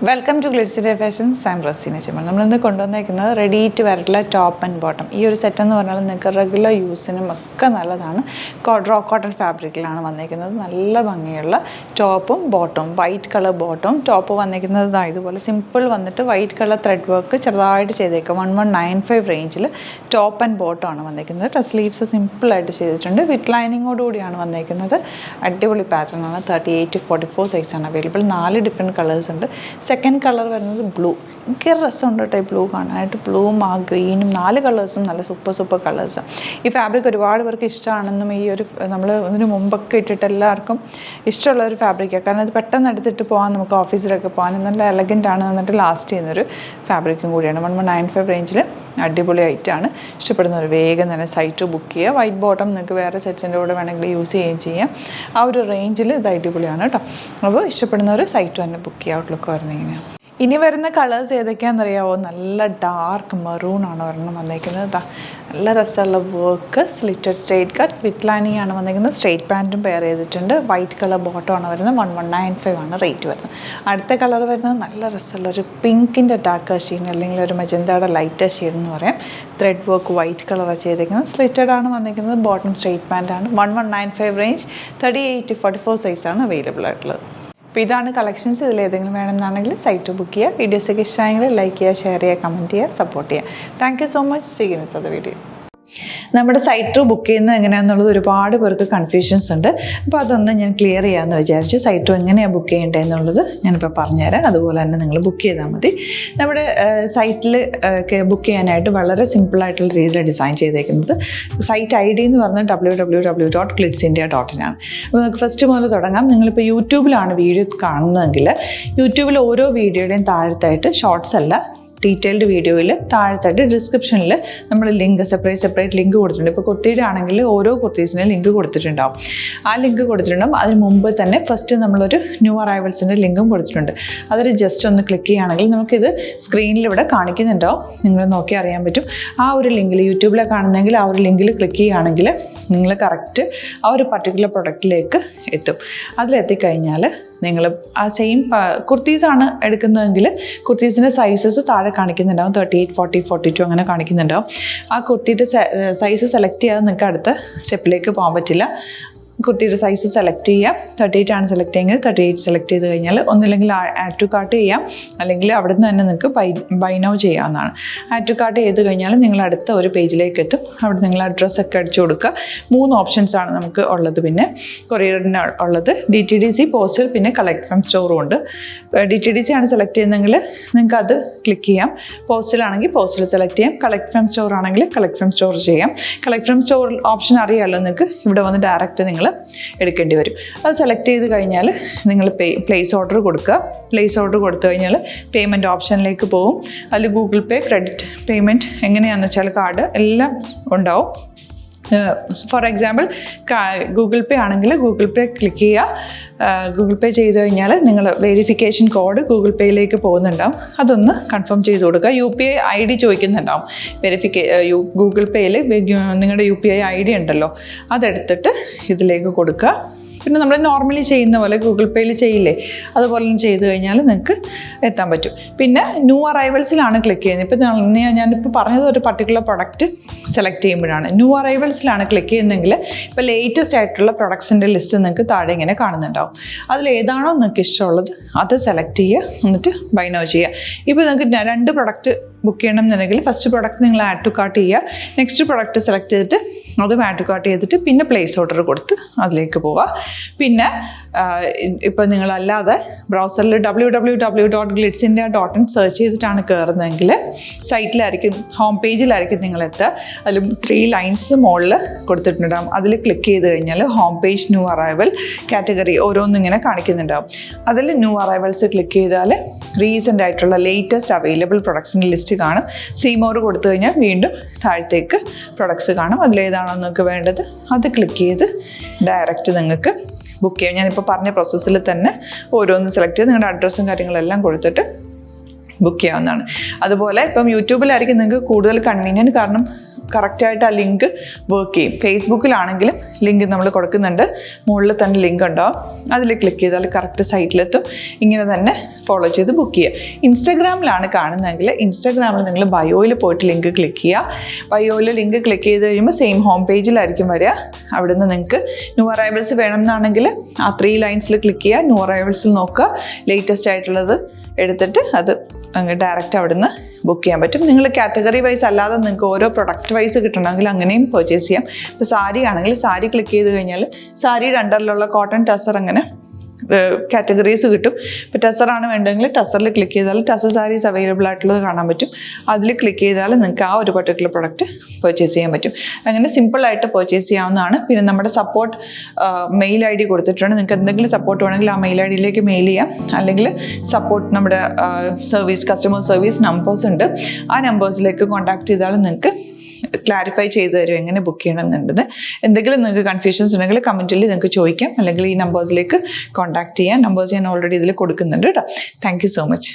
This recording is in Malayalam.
വെൽക്കം ടു ഗ്ലിറ്റ്സിൻ്റെ fashions. I am Razeena Chemmal. നമ്മളിന്ന് കൊണ്ടുവന്നേക്കുന്നത് റെഡി ടു വെയറുള്ള ടോപ്പ് ആൻഡ് ബോട്ടം. ഈ ഒരു സെറ്റ് എന്ന് പറഞ്ഞാൽ നിങ്ങൾക്ക് റെഗുലർ യൂസിനും ഒക്കെ നല്ലതാണ്. റോ കോട്ടൺ ഫാബ്രിക്കിലാണ് വന്നേക്കുന്നത്. നല്ല ഭംഗിയുള്ള ടോപ്പും ബോട്ടവും, വൈറ്റ് കളർ ബോട്ടവും ടോപ്പ് വന്നേക്കുന്നത് ഇതുപോലെ സിമ്പിൾ വന്നിട്ട് വൈറ്റ് കളർ ത്രെഡ് വർക്ക് ചെറുതായിട്ട് ചെയ്തേക്കുക. 1195 റേഞ്ചിൽ ടോപ്പ് ആൻഡ് ബോട്ടം ആണ് വന്നേക്കുന്നത്. സ്ലീവ്സ് സിമ്പിളായിട്ട് ചെയ്തിട്ടുണ്ട്. വിത്ത് ലൈനിങ്ങോടുകൂടിയാണ് വന്നേക്കുന്നത്. അടിപൊളി പാറ്റേൺ ആണ്. 38 to 44 സൈസാണ് അവൈലബിൾ. 4 ഡിഫറെൻറ്റ് കളേഴ്സ് ഉണ്ട്. സെക്കൻഡ് കളർ വരുന്നത് ബ്ലൂ. ഭയങ്കര രസമുണ്ട് കേട്ടോ ഈ ബ്ലൂ കാണാനായിട്ട്. ബ്ലൂവും ആ ഗ്രീനും 4 കളേഴ്സും നല്ല സൂപ്പർ കളേഴ്സ്. ഈ ഫാബ്രിക് ഒരുപാട് പേർക്ക് ഇഷ്ടമാണെന്നും ഈ ഒരു നമ്മൾ ഇതിന് മുമ്പൊക്കെ ഇട്ടിട്ട് എല്ലാവർക്കും ഇഷ്ടമുള്ള ഒരു ഫാബ്രിക്കാണ്. കാരണം അത് പെട്ടെന്ന് എടുത്തിട്ട് പോകാൻ, നമുക്ക് ഓഫീസിലൊക്കെ പോകാൻ നല്ല എലഗൻ്റ് ആണ്, എന്നിട്ട് ലാസ്റ്റ് ചെയ്യുന്നൊരു ഫാബ്രിക്കും കൂടിയാണ്. 1195 റേഞ്ചിൽ അടിപൊളി ഐറ്റാണ്. ഇഷ്ടപ്പെടുന്നവർ വേഗം തന്നെ സൈറ്റ് ബുക്ക് ചെയ്യുക. വൈറ്റ് ബോട്ടം നിങ്ങൾക്ക് വേറെ സെറ്റ്സിൻ്റെ കൂടെ വേണമെങ്കിൽ യൂസ് ചെയ്യുകയും ചെയ്യാം. ആ ഒരു റേഞ്ചിൽ ഇത് അടിപൊളിയാണ് കേട്ടോ. അപ്പോൾ ഇഷ്ടപ്പെടുന്നവർ സൈറ്റ് തന്നെ ബുക്ക് ചെയ്യുക. ഔട്ട്ലുക്ക് വരുന്നത് ഇങ്ങനെയാണ്. ഇനി വരുന്ന കളേഴ്സ് ഏതൊക്കെയാണെന്നറിയാമോ? നല്ല ഡാർക്ക് മെറൂൺ ആണ് ഒരെണ്ണം വന്നേക്കുന്നത്. നല്ല രസമുള്ള work, slitted straight cut with lining ആണ് വന്നേക്കുന്നത്. സ്ട്രെയിറ്റ് പാൻറ്റും പെയർ ചെയ്തിട്ടുണ്ട്. വൈറ്റ് കളർ ബോട്ടം ആണ് വരുന്നത്. 1195 ആണ് റേറ്റ് വരുന്നത്. അടുത്ത കളർ വരുന്നത് നല്ല രസമുള്ള ഒരു പിങ്കിൻ്റെ ഡാർക്ക് ഷെയ്ഡ്, അല്ലെങ്കിൽ ഒരു മജന്തയുടെ ലൈറ്റർ ഷെയ്ഡ് എന്ന് പറയാം. ത്രെഡ് വർക്ക് വൈറ്റ് കളറാണ് ചെയ്തേക്കുന്നത്. സ്ലിറ്റഡ് ആണ് വന്നേക്കുന്നത്. ബോട്ടം സ്ട്രെയിറ്റ് പാൻ്റ് ആണ്. 1195 റേഞ്ച്. 38 to 44 സൈസാണ് അവൈലബിൾ ആയിട്ടുള്ളത്. അപ്പോൾ ഇതാണ് കളക്ഷൻസ്. ഇതിൽ ഏതെങ്കിലും വേണമെന്നാണെങ്കിൽ സൈറ്റ് ബുക്ക് ചെയ്യുക. വീഡിയോസൊക്കെ ഇഷ്ടമായെങ്കിൽ ലൈക്ക് ചെയ്യുക, ഷെയർ ചെയ്യുക, കമൻറ്റ് ചെയ്യുക, സപ്പോർട്ട് ചെയ്യുക. Thank you so much. See you in the video. നമ്മുടെ സൈറ്റ് ബുക്ക് ചെയ്യുന്നത് എങ്ങനെയാണെന്നുള്ളത് ഒരുപാട് പേർക്ക് കൺഫ്യൂഷൻസ് ഉണ്ട്. അപ്പോൾ അതൊന്ന് ഞാൻ ക്ലിയർ ചെയ്യാമെന്ന് വിചാരിച്ചു. സൈറ്റ് എങ്ങനെയാണ് ബുക്ക് ചെയ്യേണ്ടത് എന്നുള്ളത് ഞാനിപ്പോൾ പറഞ്ഞുതരാം. അതുപോലെ തന്നെ നിങ്ങൾ ബുക്ക് ചെയ്താൽ മതി. നമ്മുടെ സൈറ്റിൽ ബുക്ക് ചെയ്യാനായിട്ട് വളരെ സിമ്പിളായിട്ടുള്ള രീതിയിൽ ഡിസൈൻ ചെയ്തേക്കുന്നത്. സൈറ്റ് ID എന്ന് പറഞ്ഞാൽ www.glitzindia.in ആണ്. അപ്പോൾ നമുക്ക് ഫസ്റ്റ് മുതൽ തുടങ്ങാം. നിങ്ങളിപ്പോൾ യൂട്യൂബിലാണ് വീഡിയോ കാണുന്നതെങ്കിൽ യൂട്യൂബിൽ ഓരോ വീഡിയോയുടെയും താഴത്തായിട്ട് ഷോർട്സ് അല്ല, ഡീറ്റെയിൽഡ് വീഡിയോയിൽ താഴത്തായിട്ട് ഡിസ്ക്രിപ്ഷനിൽ നമ്മൾ ലിങ്ക് സെപ്പറേറ്റ് ലിങ്ക് കൊടുത്തിട്ടുണ്ട്. ഇപ്പോൾ കുർത്തിയുടെ ആണെങ്കിൽ ഓരോ കുർത്തീസിനും ലിങ്ക് കൊടുത്തിട്ടുണ്ടാവും. ആ ലിങ്ക് കൊടുത്തിട്ടുണ്ടാവും. അതിന് മുമ്പ് തന്നെ ഫസ്റ്റ് നമ്മളൊരു ന്യൂ അറൈവൽസിൻ്റെ ലിങ്കും കൊടുത്തിട്ടുണ്ട്. അതൊരു ജസ്റ്റ് ഒന്ന് ക്ലിക്ക് ചെയ്യുകയാണെങ്കിൽ നമുക്കിത് സ്ക്രീനിൽ ഇവിടെ കാണിക്കുന്നുണ്ടാവും. നിങ്ങൾ നോക്കി അറിയാൻ പറ്റും. ആ ഒരു ലിങ്കിൽ, യൂട്യൂബിലാണ് കാണുന്നതെങ്കിൽ ആ ഒരു ലിങ്കിൽ ക്ലിക്ക് ചെയ്യുകയാണെങ്കിൽ നിങ്ങൾ കറക്റ്റ് ആ ഒരു പർട്ടിക്കുലർ പ്രൊഡക്റ്റിലേക്ക് എത്തും. അതിലെത്തിക്കഴിഞ്ഞാൽ നിങ്ങൾ ആ സെയിം കുർത്തീസാണ് എടുക്കുന്നതെങ്കിൽ കുർത്തീസിൻ്റെ സൈസസ് താഴെ കാണിക്കുന്നുണ്ടാവും. 38, 40, 42 അങ്ങനെ കാണിക്കുന്നുണ്ടാവും. ആ കുർത്തിയുടെ സൈസ് സെലക്ട് ചെയ്യാതെ നിങ്ങൾക്ക് അടുത്ത സ്റ്റെപ്പിലേക്ക് പോകാൻ പറ്റില്ല. കുർത്തിയുടെ സൈസ് സെലക്ട് ചെയ്യാം. 38 ആണ് സെലക്ട് ചെയ്യുന്നത്. 38 സെലക്ട് ചെയ്ത് കഴിഞ്ഞാൽ ഒന്നില്ലെങ്കിൽ ആഡ് ടു കാർട്ട് ചെയ്യാം, അല്ലെങ്കിൽ അവിടെ നിന്ന് തന്നെ നിങ്ങൾക്ക് ബൈ നൗ ചെയ്യാവുന്നതാണ്. ആഡ് ടു കാർട്ട് ചെയ്ത് കഴിഞ്ഞാൽ നിങ്ങൾ അടുത്ത ഒരു പേജിലേക്ക് എത്തും. അവിടെ നിങ്ങൾ അഡ്രസ്സൊക്കെ അടിച്ചു കൊടുക്കുക. 3 ഓപ്ഷൻസാണ് നമുക്ക് ഉള്ളത്. പിന്നെ കൊറിയറിന് ഉള്ളത് DTDC, പോസ്റ്റൽ, പിന്നെ കളക്ട് ഫ്രം സ്റ്റോറും ഉണ്ട്. DTDC ആണ് സെലക്ട് ചെയ്യുന്നതെങ്കിൽ നിങ്ങൾക്ക് അത് ക്ലിക്ക് ചെയ്യാം. പോസ്റ്റലാണെങ്കിൽ പോസ്റ്റൽ സെലക്ട് ചെയ്യാം. കളക്ട് ഫ്രം സ്റ്റോർ ആണെങ്കിൽ കളക്ട് ഫ്രം സ്റ്റോർ ചെയ്യാം. കളക്ട് ഫ്രം സ്റ്റോർ ഓപ്ഷൻ അറിയാമല്ലോ നിങ്ങൾക്ക്. ഇവിടെ വന്ന് ഡയറക്റ്റ് നിങ്ങൾ എടുക്കേണ്ടി വരും. അത് സെലക്ട് ചെയ്ത് കഴിഞ്ഞാൽ നിങ്ങൾ പ്ലേസ് ഓർഡർ കൊടുക്കുക. പ്ലേസ് ഓർഡർ കൊടുത്തു കഴിഞ്ഞാൽ പേയ്മെൻറ്റ് ഓപ്ഷനിലേക്ക് പോകും. അതിൽ ഗൂഗിൾ പേ, ക്രെഡിറ്റ് പേയ്മെൻറ്റ് എങ്ങനെയാണെന്ന് വെച്ചാൽ കാർഡ് എല്ലാം ഉണ്ടാവും. ഫോർ എക്സാമ്പിൾ ഗൂഗിൾ പേ ആണെങ്കിൽ ഗൂഗിൾ പേ ക്ലിക്ക് ചെയ്യുക. ഗൂഗിൾ പേ ചെയ്ത് കഴിഞ്ഞാൽ നിങ്ങൾ വെരിഫിക്കേഷൻ കോഡ് ഗൂഗിൾ പേയിലേക്ക് പോകുന്നുണ്ടാവും. അതൊന്ന് കൺഫേം ചെയ്ത് കൊടുക്കുക. UPI ID ചോദിക്കുന്നുണ്ടാവും. ഗൂഗിൾ പേയിൽ നിങ്ങളുടെ UPI ID ഉണ്ടല്ലോ, അതെടുത്തിട്ട് ഇതിലേക്ക് കൊടുക്കുക. പിന്നെ നമ്മൾ നോർമലി ചെയ്യുന്ന പോലെ ഗൂഗിൾ പേയിൽ ചെയ്യില്ലേ, അതുപോലെ ചെയ്ത് കഴിഞ്ഞാൽ നിങ്ങൾക്ക് എത്താൻ പറ്റും. പിന്നെ ന്യൂ അറൈവൽസിലാണ് ക്ലിക്ക് ചെയ്യുന്നത്. ഇപ്പോൾ ഞാനിപ്പോൾ പറഞ്ഞത് ഒരു പർട്ടിക്കുലർ പ്രൊഡക്റ്റ് സെലക്ട് ചെയ്യുമ്പോഴാണ്. ന്യൂ അറൈവൽസിലാണ് ക്ലിക്ക് ചെയ്യുന്നതെങ്കിൽ ഇപ്പോൾ ലേറ്റസ്റ്റ് ആയിട്ടുള്ള പ്രൊഡക്ട്സിൻ്റെ ലിസ്റ്റ് നിങ്ങൾക്ക് താഴെ ഇങ്ങനെ കാണുന്നുണ്ടാവും. അതിലേതാണോ നിങ്ങൾക്ക് ഇഷ്ടമുള്ളത് അത് സെലക്ട് ചെയ്യുക, എന്നിട്ട് ബൈ നൗ ചെയ്യുക. ഇപ്പോൾ നിങ്ങൾക്ക് 2 പ്രൊഡക്റ്റ് ബുക്ക് ചെയ്യണം എന്നുണ്ടെങ്കിൽ ഫസ്റ്റ് പ്രൊഡക്റ്റ് നിങ്ങൾ ആഡ് ടു കാർട്ട് ചെയ്യുക. നെക്സ്റ്റ് പ്രൊഡക്റ്റ് സെലക്ട് ചെയ്തിട്ട് അതും ആഡ് ടു കാർട്ട് ചെയ്തിട്ട് പിന്നെ പ്ലേസ് ഓർഡർ കൊടുത്ത് അതിലേക്ക് പോവുക. പിന്നെ ഇപ്പോൾ നിങ്ങളല്ലാതെ ബ്രൗസറിൽ www.glitzindia.in സെർച്ച് ചെയ്തിട്ടാണ് കയറുന്നതെങ്കിൽ സൈറ്റിലായിരിക്കും, ഹോം പേജിലായിരിക്കും നിങ്ങളെത്തുക. അതിൽ 3 ലൈൻസ് മുകളിൽ കൊടുത്തിട്ടുണ്ടാകും. അതിൽ ക്ലിക്ക് ചെയ്ത് കഴിഞ്ഞാൽ home page, new arrival, category ഓരോന്നിങ്ങനെ കാണിക്കുന്നുണ്ടാകും. അതിൽ ന്യൂ അറൈവൽസ് ക്ലിക്ക് ചെയ്താൽ റീസെൻ്റ് ആയിട്ടുള്ള ലേറ്റസ്റ്റ് അവൈലബിൾ പ്രൊഡക്ട്സിൻ്റെ ലിസ്റ്റ് കാണും. സീമോർ കൊടുത്തു കഴിഞ്ഞാൽ വീണ്ടും താഴത്തേക്ക് പ്രൊഡക്ട്സ് കാണും. അതിലേതാണോ നിങ്ങൾക്ക് വേണ്ടത് അത് ക്ലിക്ക് ചെയ്ത് ഡയറക്റ്റ് നിങ്ങൾക്ക് ബുക്ക് ചെയ്യാം. ഞാനിപ്പോൾ പറഞ്ഞ പ്രോസസ്സിൽ തന്നെ ഓരോന്ന് സെലക്ട് ചെയ്ത് നിങ്ങളുടെ അഡ്രസ്സും കാര്യങ്ങളെല്ലാം കൊടുത്തിട്ട് ബുക്ക് ചെയ്യാവുന്നതാണ്. അതുപോലെ ഇപ്പം യൂട്യൂബിലായിരിക്കും നിങ്ങൾക്ക് കൂടുതൽ കൺവീനിയൻറ്റ്. കാരണം കറക്റ്റായിട്ട് ആ ലിങ്ക് വർക്ക് ചെയ്യും. ഫേസ്ബുക്കിലാണെങ്കിലും ലിങ്ക് നമ്മൾ കൊടുക്കുന്നുണ്ട്, മുകളിൽ തന്നെ ലിങ്ക് ഉണ്ടാവും, അതിൽ ക്ലിക്ക് ചെയ്താൽ കറക്റ്റ് സൈറ്റിലെത്തും. ഇങ്ങനെ തന്നെ ഫോളോ ചെയ്ത് ബുക്ക് ചെയ്യുക. ഇൻസ്റ്റാഗ്രാമിലാണ് കാണുന്നതെങ്കിൽ ഇൻസ്റ്റാഗ്രാമിൽ നിങ്ങൾ ബയോയിൽ പോയിട്ട് ലിങ്ക് ക്ലിക്ക് ചെയ്യുക. ബയോയിൽ ലിങ്ക് ക്ലിക്ക് ചെയ്ത് കഴിയുമ്പോൾ സെയിം ഹോം പേജിലായിരിക്കും വരിക. അവിടുന്ന് നിങ്ങൾക്ക് ന്യൂ അറൈവൽസ് വേണമെന്നാണെങ്കിൽ ആ 3 ലൈൻസിൽ ക്ലിക്ക് ചെയ്യുക, ന്യൂ അറൈവൽസിൽ നോക്കുക, ലേറ്റസ്റ്റ് ആയിട്ടുള്ളത് എടുത്തിട്ട് അത് അങ്ങ് ഡയറക്റ്റ് അവിടുന്ന് ബുക്ക് ചെയ്യാൻ പറ്റും. നിങ്ങൾ കാറ്റഗറി വൈസ് അല്ലാതെ നിങ്ങൾക്ക് ഓരോ പ്രൊഡക്റ്റ് വൈസ് കിട്ടണമെങ്കിൽ അങ്ങനെയും പർച്ചേസ് ചെയ്യാം. ഇപ്പോൾ സാരി ആണെങ്കിൽ സാരി ക്ലിക്ക് ചെയ്ത് കഴിഞ്ഞാൽ സാരിയുടെ അണ്ടറിലുള്ള കോട്ടൺ ടസർ അങ്ങനെ കാറ്റഗറീസ് കിട്ടും. ഇപ്പോൾ ടസറാണ് വേണ്ടതെങ്കിൽ ടസറിൽ ക്ലിക്ക് ചെയ്താൽ ടസർ സാരീസ് അവൈലബിൾ ആയിട്ടുള്ളത് കാണാൻ പറ്റും. അതിൽ ക്ലിക്ക് ചെയ്താൽ നിങ്ങൾക്ക് ആ ഒരു പർട്ടിക്കുലർ പ്രൊഡക്റ്റ് പർച്ചേസ് ചെയ്യാൻ പറ്റും. അങ്ങനെ സിമ്പിളായിട്ട് പർച്ചേസ് ചെയ്യാവുന്നതാണ്. പിന്നെ നമ്മുടെ സപ്പോർട്ട് മെയിൽ ID കൊടുത്തിട്ടുണ്ട്. നിങ്ങൾക്ക് എന്തെങ്കിലും സപ്പോർട്ട് വേണമെങ്കിൽ ആ മെയിൽ IDയിലേക്ക് മെയിൽ ചെയ്യാം. അല്ലെങ്കിൽ സപ്പോർട്ട് നമ്മുടെ കസ്റ്റമർ സർവീസ് നമ്പേഴ്സ് ഉണ്ട്, ആ നമ്പേഴ്സിലേക്ക് കോൺടാക്ട് ചെയ്താൽ നിങ്ങൾക്ക് ക്ലാരിഫൈ ചെയ്ത് തരും എങ്ങനെ ബുക്ക് ചെയ്യണം എന്നുള്ളത്. എന്തെങ്കിലും നിങ്ങൾക്ക് കൺഫ്യൂഷൻസ് ഉണ്ടെങ്കിൽ കമൻറ്റിൽ നിങ്ങൾക്ക് ചോദിക്കാം, അല്ലെങ്കിൽ ഈ നമ്പേഴ്സിലേക്ക് കോൺടാക്ട് ചെയ്യാം. നമ്പേഴ്സ് ഞാൻ ഓൾറെഡി ഇതിൽ കൊടുക്കുന്നുണ്ട് കേട്ടോ. Thank you so much.